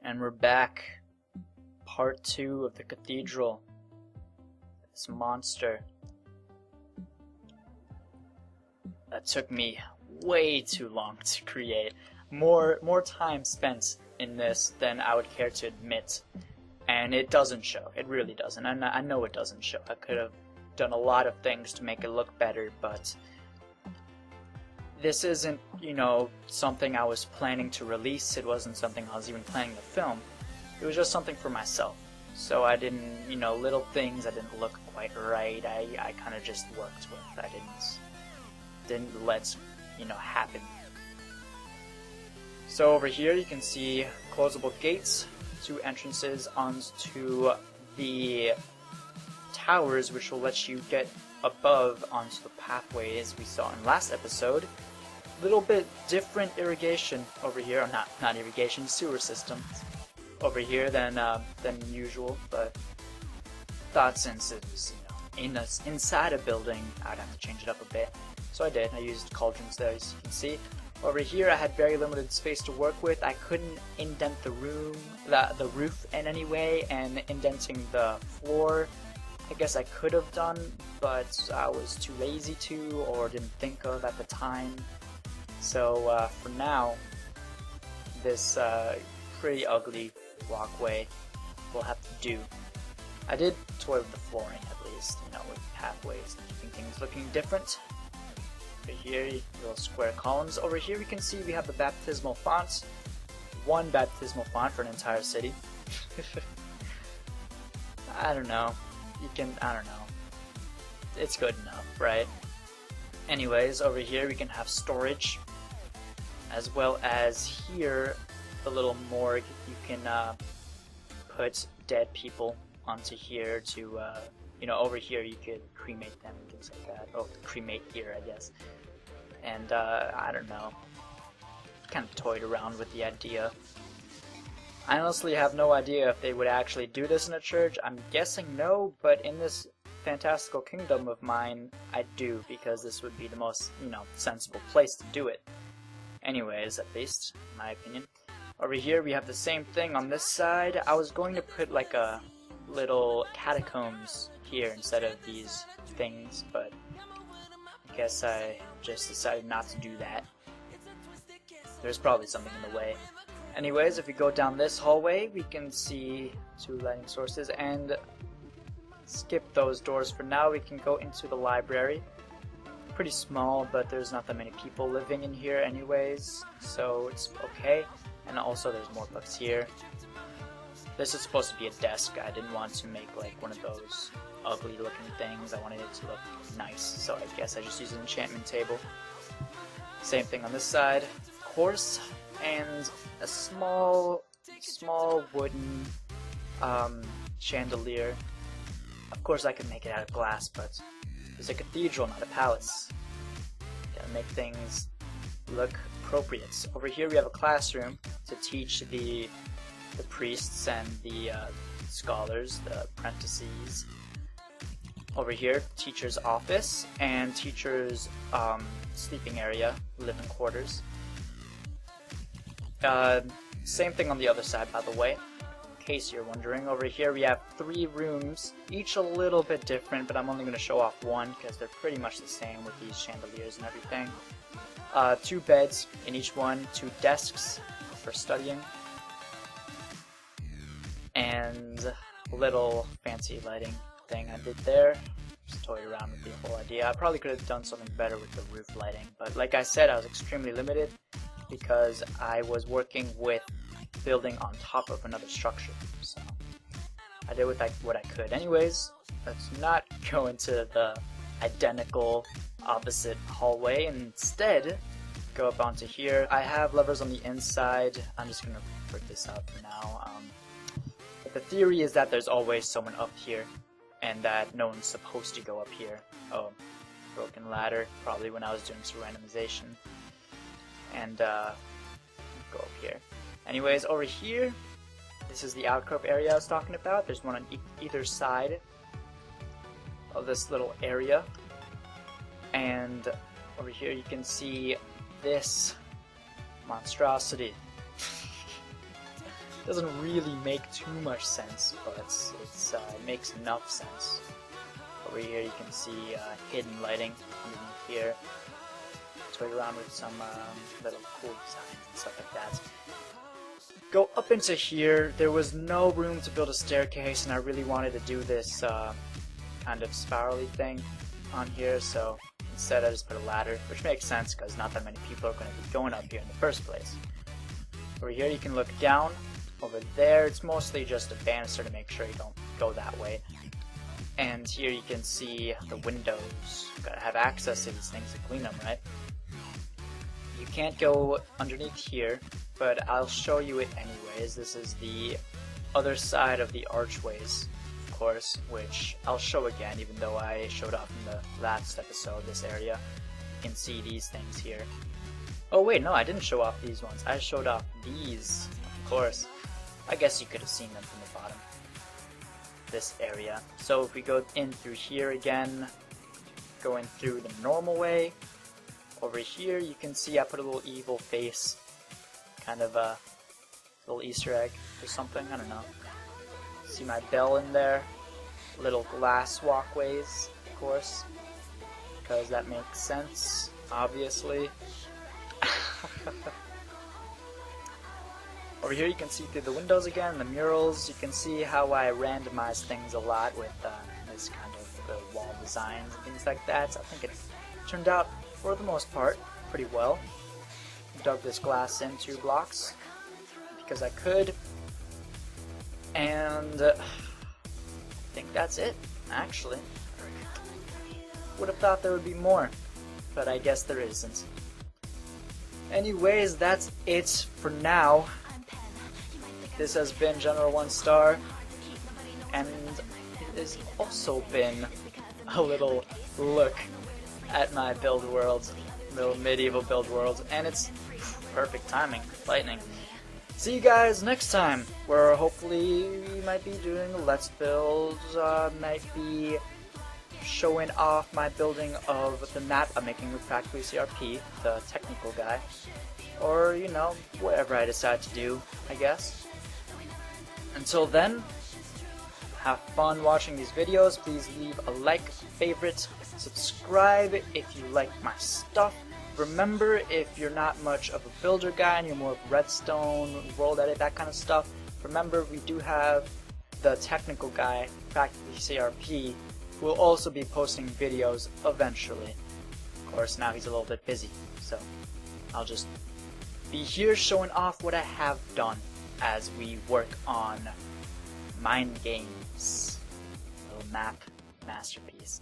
And we're back. Part 2 of the Cathedral. This monster. That took me way too long to create. More time spent in this than I would care to admit. And it doesn't show. It really doesn't. I know it doesn't show. I could have done a lot of things to make it look better, but this isn't, something I was planning to release. It wasn't something I was even planning to film. It was just something for myself. So I didn't, little things that didn't look quite right, I kind of just worked with. I didn't let, happen. So over here you can see closable gates, 2 entrances onto the towers, which will let you get above onto the pathways we saw in last episode. Little bit different irrigation over here, or not irrigation, sewer systems over here than usual, but thought since it was inside a building, I'd have to change it up a bit. So I did. I used cauldrons there, as you can see. Over here I had very limited space to work with. I couldn't indent the roof in any way, and indenting the floor I guess I could have done, but I was too lazy to, or didn't think of at the time. So for now, this pretty ugly walkway will have to do. I did toy with the flooring at least, with pathways and keeping things looking different. Over here, little square columns. Over here we can see we have the baptismal fonts. 1 baptismal font for an entire city. I don't know. I don't know. It's good enough, right? Anyways, over here we can have storage, as well as here, the little morgue. You can put dead people onto here to, over here you could cremate them and things like that. Oh, cremate here, I guess. And, I don't know. Kind of toyed around with the idea. I honestly have no idea if they would actually do this in a church. I'm guessing no, but in this fantastical kingdom of mine, I do, because this would be the most, sensible place to do it. Anyways, at least, in my opinion. Over here we have the same thing on this side. I was going to put like a little catacombs here instead of these things, but I guess I just decided not to do that. There's probably something in the way. Anyways, if we go down this hallway, we can see 2 lighting sources, and skip those doors for now. We can go into the library. Pretty small, but there's not that many people living in here anyways, so it's okay. And also there's more books here. This is supposed to be a desk. I didn't want to make like one of those ugly looking things. I wanted it to look nice, so I guess I just used an enchantment table. Same thing on this side, of course, and a small wooden chandelier. Of course I could make it out of glass, but it's a cathedral, not a palace. Gotta make things look appropriate. Over here we have a classroom to teach the priests and the scholars, the apprentices. Over here, teacher's office and teacher's sleeping area, living quarters. Same thing on the other side, by the way, in case you're wondering. Over here we have 3 rooms, each a little bit different, but I'm only going to show off one because they're pretty much the same with these chandeliers and everything. 2 beds in each one, 2 desks for studying, and a little fancy lighting thing I did there. Just toyed around with the whole idea. I probably could have done something better with the roof lighting, but like I said, I was extremely limited because I was working with building on top of another structure, so I did what I could. Anyways, let's not go into the identical opposite hallway, and instead go up onto here. I have levers on the inside. I'm just gonna put this out for now. But the theory is that there's always someone up here, and that no one's supposed to go up here. Oh, broken ladder, probably when I was doing some randomization. And go up here. Anyways, over here, this is the alcove area I was talking about. There's one on either side of this little area. And over here you can see this monstrosity. Doesn't really make too much sense, but it makes enough sense. Over here you can see hidden lighting underneath here. Toy around with some little cool designs and stuff like that. Go up into here. There was no room to build a staircase, and I really wanted to do this kind of spirally thing on here, so instead I just put a ladder, which makes sense because not that many people are going to be going up here in the first place. Over here you can look down. Over there it's mostly just a banister to make sure you don't go that way. And here you can see the windows. You gotta have access to these things to clean them, right? You can't go underneath here, but I'll show you it anyways. This is the other side of the archways, of course, which I'll show again, even though I showed off in the last episode, this area. You can see these things here. Oh wait, no, I didn't show off these ones. I showed off these, of course. I guess you could have seen them from the bottom. This area. So if we go in through here again, going through the normal way, over here you can see I put a little evil face, kind of a little Easter egg or something, I don't know. See my bell in there, little glass walkways, of course, because that makes sense, obviously. Over here you can see through the windows again, the murals. You can see how I randomize things a lot with this kind of wall designs and things like that. So I think it turned out, for the most part, pretty well. Dug this glass in 2 blocks because I could. And I think that's it, actually. Would have thought there would be more, but I guess there isn't. Anyways, that's it for now. This has been General 1 Star, and it has also been a little look at my build world, little medieval build world, and it's perfect timing, lightning. See you guys next time, where hopefully we might be doing a Let's Build, might be showing off my building of the map I'm making with Practically CRP, the technical guy, or, you know, whatever I decide to do, I guess. Until then, have fun watching these videos. Please leave a like, favorite, subscribe if you like my stuff. Remember, if you're not much of a builder guy and you're more of redstone, world edit, that kind of stuff, remember we do have the technical guy, Practically CRP, who will also be posting videos eventually. Of course, now he's a little bit busy, so I'll just be here showing off what I have done as we work on Mind Games, little map masterpiece.